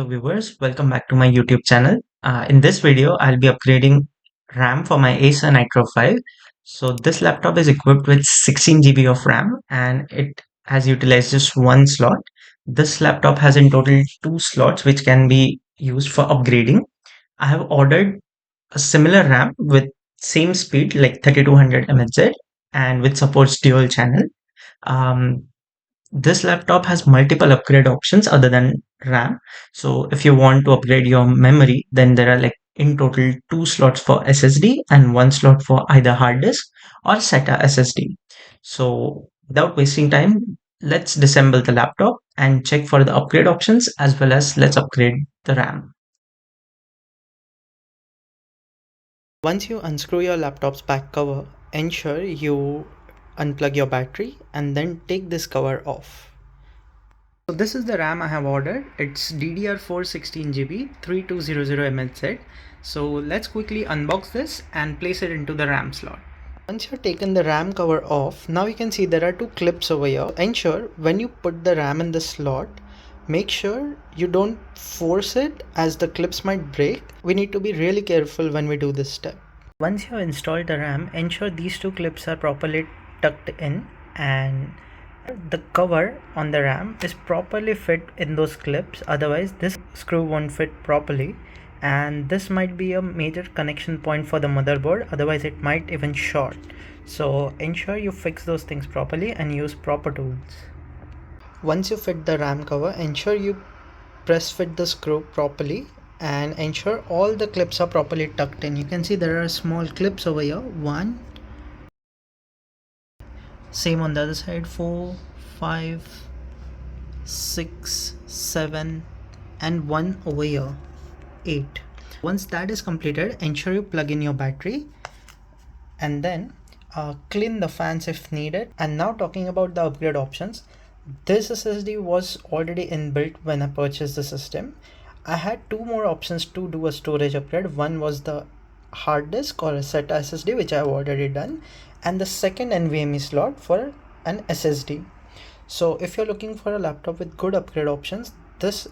Hello viewers, welcome back to my YouTube channel. In this video, I'll be upgrading RAM for my Acer Nitro 5. So this laptop is equipped with 16 GB of RAM and it has utilized just one slot. This laptop has in total two slots which can be used for upgrading. I have ordered a similar RAM with same speed like 3200 mHz and which supports dual channel. Um, this laptop has multiple upgrade options other than RAM. So if you want to upgrade your memory, then there are like in total two slots for SSD and one slot for either hard disk or SATA SSD. So without wasting time, let's disassemble the laptop and check for the upgrade options as well as let's upgrade the RAM. Once you unscrew your laptop's back cover, ensure you unplug your battery and then take this cover off. So this is the RAM I have ordered. It's DDR4 16GB 3200 mHz. So let's quickly unbox this and place it into the RAM slot. Once you've taken the RAM cover off, now you can see there are two clips over here. Ensure when you put the RAM in the slot, make sure you don't force it as the clips might break. We need to be really careful when we do this step. Once you install the RAM, ensure these two clips are properly tucked in and the cover on the RAM is properly fit in those clips, otherwise this screw won't fit properly and this might be a major connection point for the motherboard, otherwise it might even short. So ensure you fix those things properly and use proper tools. Once you fit the RAM cover, ensure you press fit the screw properly and ensure all the clips are properly tucked in. You can see there are small clips over here, one, same on the other side, 4, 5, 6, 7 and one over here, 8. Once that is completed, ensure you plug in your battery and then clean the fans if needed. And now talking about the upgrade options, this SSD was already inbuilt when I purchased the system. I had two more options to do a storage upgrade. One was the hard disk or a SATA SSD, which I've already done, and the second NVMe slot for an SSD. So if you're looking for a laptop with good upgrade options, this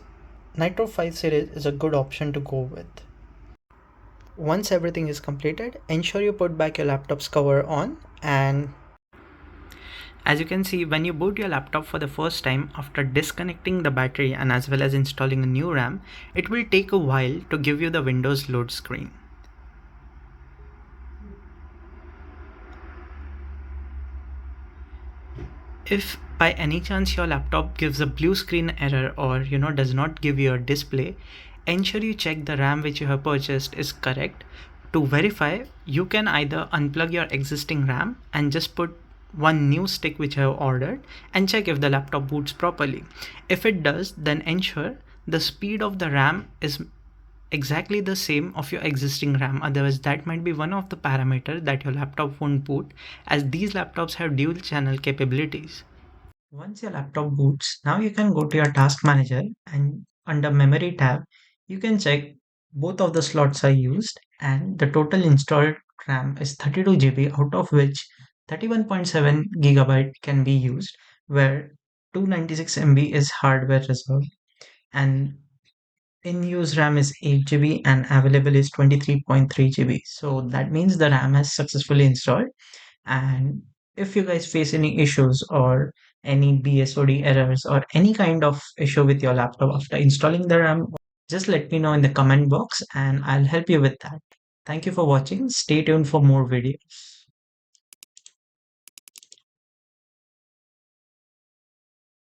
Nitro 5 series is a good option to go with. Once everything is completed, ensure you put back your laptop's cover on, and as you can see, when you boot your laptop for the first time after disconnecting the battery and as well as installing a new RAM, it will take a while to give you the Windows load screen. If by any chance your laptop gives a blue screen error or does not give you a display, ensure you check the RAM which you have purchased is correct. To verify, you can either unplug your existing RAM and just put one new stick which I have ordered and check if the laptop boots properly. If it does, then ensure the speed of the RAM is exactly the same of your existing RAM, otherwise that might be one of the parameters that your laptop won't boot, as these laptops have dual channel capabilities. Once your laptop boots, now you can go to your task manager and under memory tab, you can check both of the slots are used and the total installed RAM is 32 GB, out of which 31.7 gigabyte can be used, where 296 MB is hardware reserved and in use RAM is 8 GB and available is 23.3 GB. So that means the RAM has successfully installed. And if you guys face any issues or any BSOD errors or any kind of issue with your laptop after installing the RAM, just let me know in the comment box and I'll help you with that. Thank you for watching. Stay tuned for more videos.